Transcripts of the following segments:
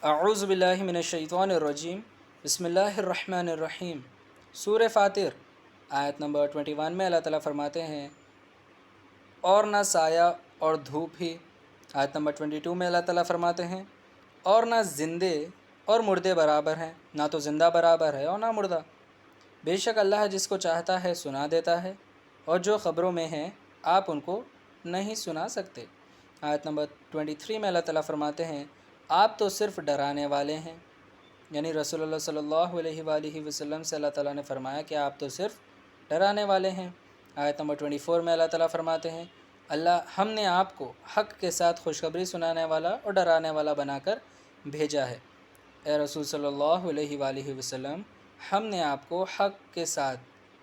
اعوذ باللہ من الشیطان الرجیم بسم اللہ الرحمن الرحیم۔ سورہ فاطر آیت نمبر 21 میں اللہ تعالیٰ فرماتے ہیں اور نہ سایہ اور دھوپ ہی۔ آیت نمبر 22 میں اللہ تعالیٰ فرماتے ہیں اور نہ زندے اور مردے برابر ہیں، نہ تو زندہ برابر ہے اور نہ مردہ، بے شک اللہ جس کو چاہتا ہے سنا دیتا ہے، اور جو خبروں میں ہیں آپ ان کو نہیں سنا سکتے۔ آیت نمبر 23 میں اللہ تعالیٰ فرماتے ہیں آپ تو صرف ڈرانے والے ہیں، یعنی رسول اللہ صلی اللہ علیہ وآلہ وسلم سے اللہ تعالیٰ نے فرمایا کہ آپ تو صرف ڈرانے والے ہیں۔ آیت نمبر 24 میں اللہ تعالیٰ فرماتے ہیں ہم نے آپ کو حق کے ساتھ خوشخبری سنانے والا اور ڈرانے والا بنا کر بھیجا ہے۔ اے رسول صلی اللہ علیہ وآلہ وسلم، ہم نے آپ کو حق کے ساتھ،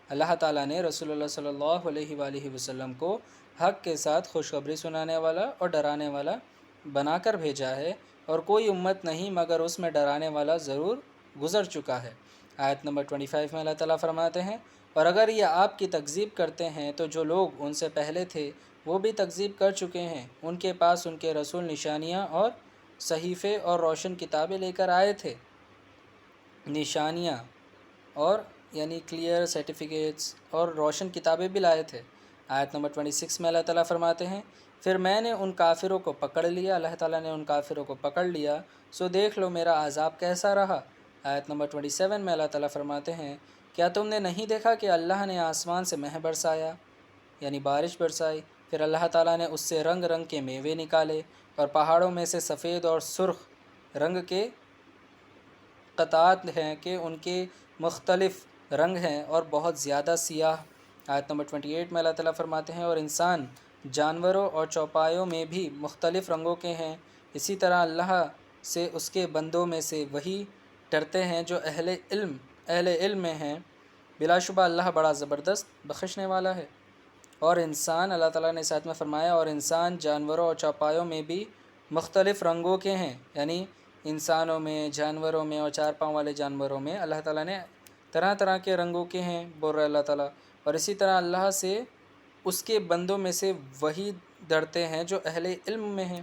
اللہ تعالیٰ نے رسول اللہ صلی اللہ علیہ وآلہ وسلم کو حق کے ساتھ خوشخبری سنانے والا اور ڈرانے والا بنا کر بھیجا ہے، اور کوئی امت نہیں مگر اس میں ڈرانے والا ضرور گزر چکا ہے۔ آیت نمبر 25 میں اللہ تعالیٰ فرماتے ہیں اور اگر یہ آپ کی تکذیب کرتے ہیں تو جو لوگ ان سے پہلے تھے وہ بھی تکذیب کر چکے ہیں، ان کے پاس ان کے رسول نشانیاں اور صحیفے اور روشن کتابیں لے کر آئے تھے، نشانیاں اور یعنی کلیئر سرٹیفکیٹس اور روشن کتابیں بھی لائے تھے۔ آیت نمبر 26 میں اللہ تعالیٰ فرماتے ہیں پھر میں نے ان کافروں کو پکڑ لیا، اللہ تعالیٰ نے ان کافروں کو پکڑ لیا، سو دیکھ لو میرا عذاب کیسا رہا۔ آیت نمبر 27 میں اللہ تعالیٰ فرماتے ہیں کیا تم نے نہیں دیکھا کہ اللہ نے آسمان سے مہ برسایا، یعنی بارش برسائی، پھر اللہ تعالیٰ نے اس سے رنگ رنگ کے میوے نکالے، اور پہاڑوں میں سے سفید اور سرخ رنگ کے قطعات ہیں کہ ان کے مختلف رنگ ہیں اور بہت زیادہ سیاہ۔ آیت نمبر 28 میں اللہ تعالیٰ فرماتے ہیں اور انسان جانوروں اور چوپایوں میں بھی مختلف رنگوں کے ہیں، اسی طرح اللہ سے اس کے بندوں میں سے وہی ڈرتے ہیں جو اہل علم میں ہیں، بلا شبہ اللہ بڑا زبردست بخشنے والا ہے۔ اور انسان، اللہ تعالیٰ نے ساتھ میں فرمایا اور انسان جانوروں اور چوپایوں میں بھی مختلف رنگوں کے ہیں، یعنی انسانوں میں، جانوروں میں اور چار پاؤں والے جانوروں میں اللہ تعالیٰ نے طرح طرح کے رنگوں کے ہیں بول رہا اللہ تعالیٰ۔ اور اسی طرح اللہ سے اس کے بندوں میں سے وہی ڈرتے ہیں جو اہل علم میں ہیں،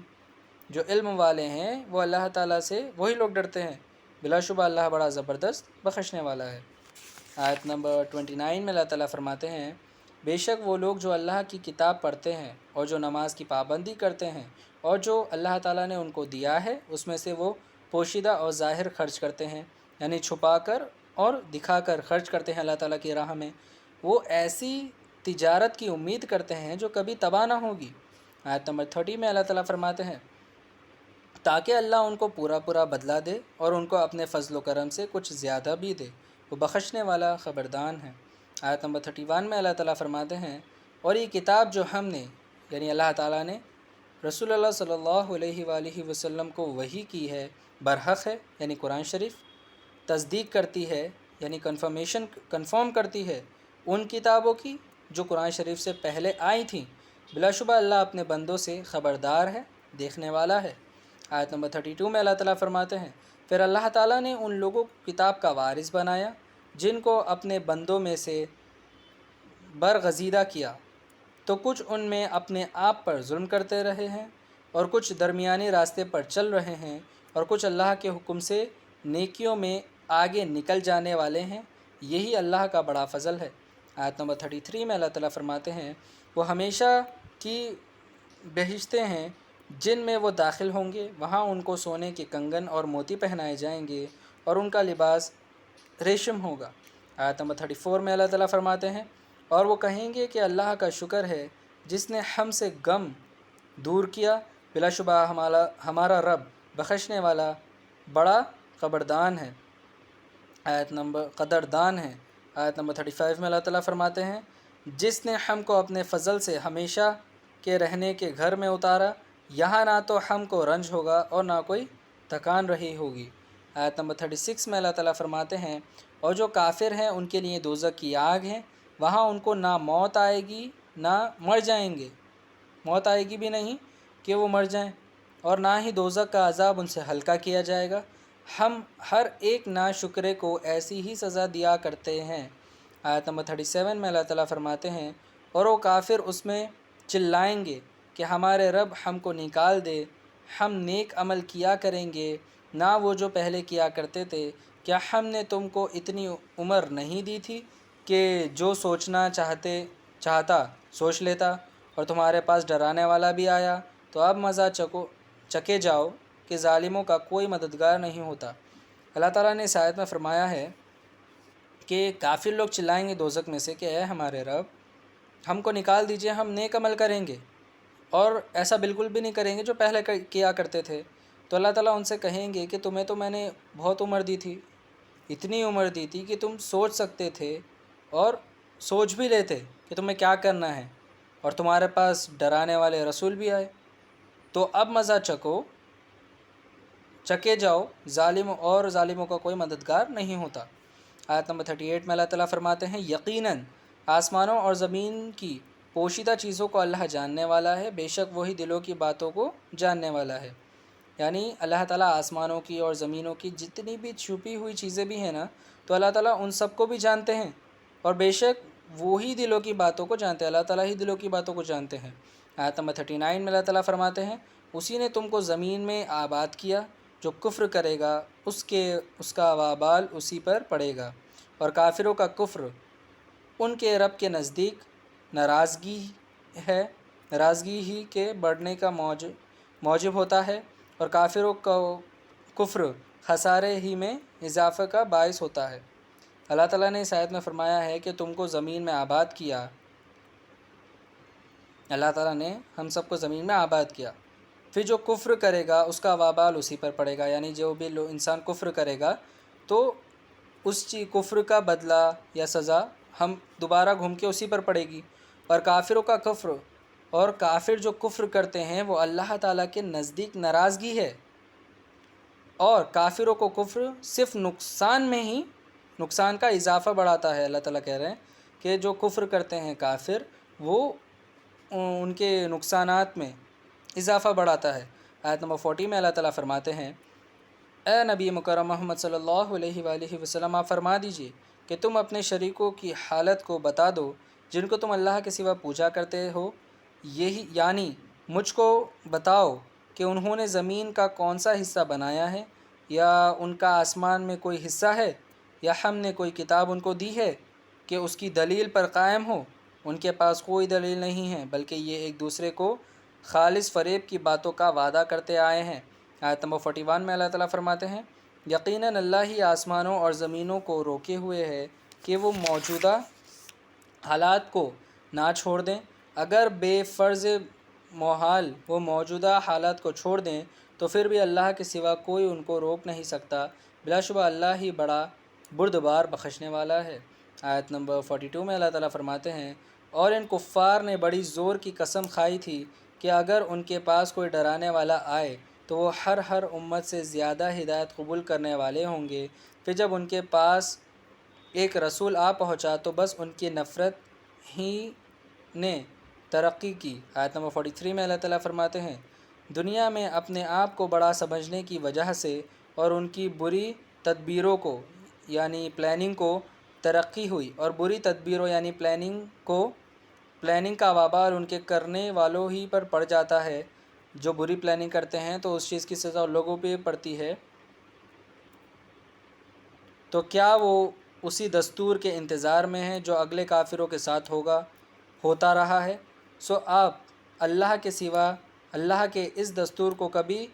جو علم والے ہیں وہ اللہ تعالیٰ سے وہی لوگ ڈرتے ہیں، بلا شبہ اللہ بڑا زبردست بخشنے والا ہے۔ آیت نمبر 29 میں اللہ تعالیٰ فرماتے ہیں بے شک وہ لوگ جو اللہ کی کتاب پڑھتے ہیں اور جو نماز کی پابندی کرتے ہیں اور جو اللہ تعالیٰ نے ان کو دیا ہے اس میں سے وہ پوشیدہ اور ظاہر خرچ کرتے ہیں، یعنی چھپا کر اور دکھا کر خرچ کرتے ہیں اللہ تعالیٰ کی راہ میں، وہ ایسی تجارت کی امید کرتے ہیں جو کبھی تباہ نہ ہوگی۔ آیت نمبر 30 میں اللہ تعالیٰ فرماتے ہیں تاکہ اللہ ان کو پورا پورا بدلہ دے اور ان کو اپنے فضل و کرم سے کچھ زیادہ بھی دے، وہ بخشنے والا خبردان ہے۔ آیت نمبر 31 میں اللہ تعالیٰ فرماتے ہیں اور یہ کتاب جو ہم نے، یعنی اللہ تعالیٰ نے رسول اللہ صلی اللہ علیہ وآلہ وسلم کو وحی کی ہے، برحق ہے، یعنی قرآن شریف، تصدیق کرتی ہے، یعنی کنفرم کرتی ہے ان کتابوں کی جو قرآن شریف سے پہلے آئی تھیں، بلا شبہ اللہ اپنے بندوں سے خبردار ہے، دیکھنے والا ہے۔ آیت نمبر 32 میں اللہ تعالیٰ فرماتے ہیں پھر اللہ تعالیٰ نے ان لوگوں کو کتاب کا وارث بنایا جن کو اپنے بندوں میں سے برگزیدہ کیا، تو کچھ ان میں اپنے آپ پر ظلم کرتے رہے ہیں اور کچھ درمیانی راستے پر چل رہے ہیں، اور کچھ اللہ کے حکم سے نیکیوں میں آگے نکل جانے والے ہیں، یہی اللہ کا بڑا فضل ہے۔ آیت نمبر 33 میں اللہ تعالیٰ فرماتے ہیں وہ ہمیشہ کی بہشتیں ہیں جن میں وہ داخل ہوں گے، وہاں ان کو سونے کے کنگن اور موتی پہنائے جائیں گے اور ان کا لباس ریشم ہوگا۔ آیت نمبر 34 میں اللہ تعالیٰ فرماتے ہیں اور وہ کہیں گے کہ اللہ کا شکر ہے جس نے ہم سے غم دور کیا، بلا شبہ ہمارا رب بخشنے والا بڑا قدردان ہے۔ آیت نمبر 35 میں اللہ تعالیٰ فرماتے ہیں جس نے ہم کو اپنے فضل سے ہمیشہ کے رہنے کے گھر میں اتارا، یہاں نہ تو ہم کو رنج ہوگا اور نہ کوئی تکان رہی ہوگی۔ آیت نمبر 36 میں اللہ تعالیٰ فرماتے ہیں اور جو کافر ہیں ان کے لیے دوزخ کی آگ ہے، وہاں ان کو نہ موت آئے گی نہ مر جائیں گے، موت آئے گی بھی نہیں کہ وہ مر جائیں، اور نہ ہی دوزخ کا عذاب ان سے ہلکا کیا جائے گا، ہم ہر ایک ناشکرے کو ایسی ہی سزا دیا کرتے ہیں۔ آیت نمبر 37 میں اللہ تعالیٰ فرماتے ہیں اور وہ کافر اس میں چلائیں گے کہ ہمارے رب ہم کو نکال دے، ہم نیک عمل کیا کریں گے نہ وہ جو پہلے کیا کرتے تھے، کیا ہم نے تم کو اتنی عمر نہیں دی تھی کہ جو سوچنا چاہتا سوچ لیتا، اور تمہارے پاس ڈرانے والا بھی آیا، تو اب مزہ چکے جاؤ کہ ظالموں کا کوئی مددگار نہیں ہوتا۔ اللہ تعالیٰ نے اس آیت میں فرمایا ہے کہ کافر لوگ چلائیں گے دوزخ میں سے کہ اے ہمارے رب، ہم کو نکال دیجئے، ہم نیک عمل کریں گے اور ایسا بالکل بھی نہیں کریں گے جو پہلے کیا کرتے تھے۔ تو اللہ تعالیٰ ان سے کہیں گے کہ تمہیں تو میں نے بہت عمر دی تھی، اتنی عمر دی تھی کہ تم سوچ سکتے تھے اور سوچ بھی لیتے کہ تمہیں کیا کرنا ہے، اور تمہارے پاس ڈرانے والے رسول بھی آئے، تو اب مزہ چکے جاؤ، ظالموں کا کوئی مددگار نہیں ہوتا۔ آیت نمبر 38 میں اللہ تعالیٰ فرماتے ہیں یقیناً آسمانوں اور زمین کی پوشیدہ چیزوں کو اللہ جاننے والا ہے، بے شک وہی دلوں کی باتوں کو جاننے والا ہے۔ یعنی اللہ تعالیٰ آسمانوں کی اور زمینوں کی جتنی بھی چھپی ہوئی چیزیں بھی ہیں نا، تو اللہ تعالیٰ ان سب کو بھی جانتے ہیں، اور بے شک وہی دلوں کی باتوں کو جانتے ہیں، اللہ تعالیٰ ہی دلوں کی باتوں کو جانتے ہیں۔ آیت نمبر 39 میں اللہ تعالیٰ فرماتے ہیں اسی نے تم کو زمین میں آباد کیا، جو کفر کرے گا اس کا وابال اسی پر پڑے گا، اور کافروں کا کفر ان کے رب کے نزدیک ناراضگی ہی کے بڑھنے کا موجب ہوتا ہے، اور کافروں کا کفر خسارے ہی میں اضافہ کا باعث ہوتا ہے۔ اللہ تعالیٰ نے اس آیت میں فرمایا ہے کہ تم کو زمین میں آباد کیا، اللہ تعالیٰ نے ہم سب کو زمین میں آباد کیا، پھر جو کفر کرے گا اس کا وابال اسی پر پڑے گا، یعنی جو بھی انسان کفر کرے گا تو اس کفر کا بدلہ یا سزا ہم دوبارہ گھوم کے اسی پر پڑے گی۔ اور کافروں کا کفر، اور کافر جو کفر کرتے ہیں وہ اللہ تعالیٰ کے نزدیک ناراضگی ہے، اور کافروں کو کفر صرف نقصان میں ہی نقصان کا اضافہ بڑھاتا ہے۔ اللہ تعالیٰ کہہ رہے ہیں کہ جو کفر کرتے ہیں کافر، وہ ان کے نقصانات میں اضافہ بڑھاتا ہے۔ آیت نمبر 40 میں اللہ تعالیٰ فرماتے ہیں اے نبی مکرم محمد صلی اللہ علیہ وآلہ وسلم، آپ فرما دیجئے کہ تم اپنے شریکوں کی حالت کو بتا دو جن کو تم اللہ کے سوا پوجا کرتے ہو، یعنی مجھ کو بتاؤ کہ انہوں نے زمین کا کون سا حصہ بنایا ہے، یا ان کا آسمان میں کوئی حصہ ہے، یا ہم نے کوئی کتاب ان کو دی ہے کہ اس کی دلیل پر قائم ہو۔ ان کے پاس کوئی دلیل نہیں ہے، بلکہ یہ ایک دوسرے کو خالص فریب کی باتوں کا وعدہ کرتے آئے ہیں۔ آیت نمبر 41 میں اللہ تعالیٰ فرماتے ہیں یقیناً اللہ ہی آسمانوں اور زمینوں کو روکے ہوئے ہے کہ وہ موجودہ حالات کو نہ چھوڑ دیں، اگر بے فرض محال وہ موجودہ حالات کو چھوڑ دیں تو پھر بھی اللہ کے سوا کوئی ان کو روک نہیں سکتا، بلا شبہ اللہ ہی بڑا بردبار بخشنے والا ہے۔ آیت نمبر 42 میں اللہ تعالیٰ فرماتے ہیں اور ان کفار نے بڑی زور کی قسم کھائی تھی کہ اگر ان کے پاس کوئی ڈرانے والا آئے تو وہ ہر امت سے زیادہ ہدایت قبول کرنے والے ہوں گے، پھر جب ان کے پاس ایک رسول آ پہنچا تو بس ان کی نفرت ہی نے ترقی کی۔ آیت نمبر 43 میں اللہ تعالیٰ فرماتے ہیں دنیا میں اپنے آپ کو بڑا سمجھنے کی وجہ سے اور ان کی بری تدبیروں کو یعنی پلاننگ کو ترقی ہوئی، اور بری تدبیروں یعنی پلاننگ کا وبال ان کے کرنے والوں ہی پر پڑ جاتا ہے۔ جو بری پلاننگ کرتے ہیں تو اس چیز کی سزا لوگوں پہ پڑتی ہے، تو کیا وہ اسی دستور کے انتظار میں ہیں جو اگلے کافروں کے ساتھ ہوتا رہا ہے؟ سو آپ اللہ کے سوا اللہ کے اس دستور کو کبھی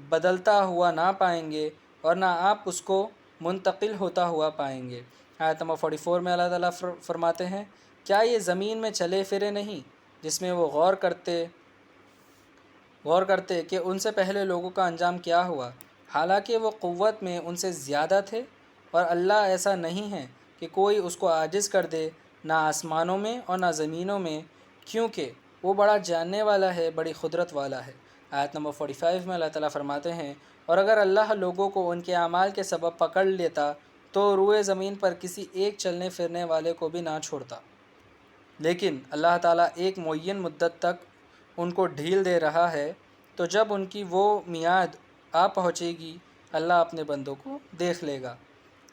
بدلتا ہوا نہ پائیں گے، اور نہ آپ اس کو منتقل ہوتا ہوا پائیں گے۔ آیت نمبر 44 میں اللہ تعالیٰ فرماتے ہیں کیا یہ زمین میں چلے پھرے نہیں جس میں وہ غور کرتے کہ ان سے پہلے لوگوں کا انجام کیا ہوا، حالانکہ وہ قوت میں ان سے زیادہ تھے، اور اللہ ایسا نہیں ہے کہ کوئی اس کو عاجز کر دے، نہ آسمانوں میں اور نہ زمینوں میں، کیونکہ وہ بڑا جاننے والا ہے، بڑی قدرت والا ہے۔ آیت نمبر 45 میں اللہ تعالیٰ فرماتے ہیں اور اگر اللہ لوگوں کو ان کے اعمال کے سبب پکڑ لیتا تو روئے زمین پر کسی ایک چلنے پھرنے والے کو بھی نہ چھوڑتا، لیکن اللہ تعالیٰ ایک معین مدت تک ان کو ڈھیل دے رہا ہے، تو جب ان کی وہ میعاد آ پہنچے گی اللہ اپنے بندوں کو دیکھ لے گا۔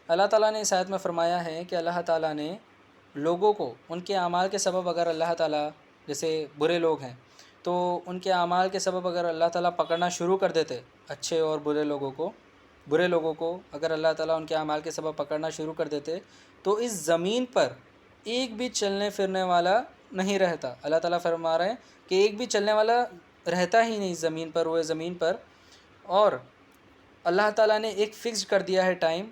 اللہ تعالیٰ نے اس آیت میں فرمایا ہے کہ اللہ تعالیٰ نے لوگوں کو ان کے اعمال کے سبب، اگر اللہ تعالیٰ جیسے برے لوگ ہیں تو ان کے اعمال کے سبب اگر اللہ تعالیٰ پکڑنا شروع کر دیتے اچھے اور برے لوگوں کو، برے لوگوں کو اگر اللہ تعالیٰ ان کے اعمال کے سبب پکڑنا شروع کر دیتے تو اس زمین پر ایک بھی چلنے پھرنے والا نہیں رہتا۔ اللہ تعالیٰ فرما رہے ہیں کہ ایک بھی چلنے والا رہتا ہی نہیں زمین پر، وہ زمین پر۔ اور اللہ تعالیٰ نے ایک فکس کر دیا ہے ٹائم،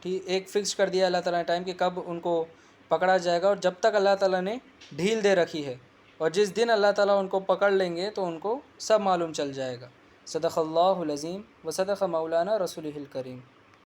ٹھیک، ایک فکس کر دیا اللہ تعالیٰ نے ٹائم کہ کب ان کو پکڑا جائے گا، اور جب تک اللہ تعالیٰ نے ڈھیل دے رکھی ہے، اور جس دن اللہ تعالیٰ ان کو پکڑ لیں گے تو ان کو سب معلوم چل جائے گا۔ صدق اللہ العظیم و صدق مولانا رسولہ الکریم۔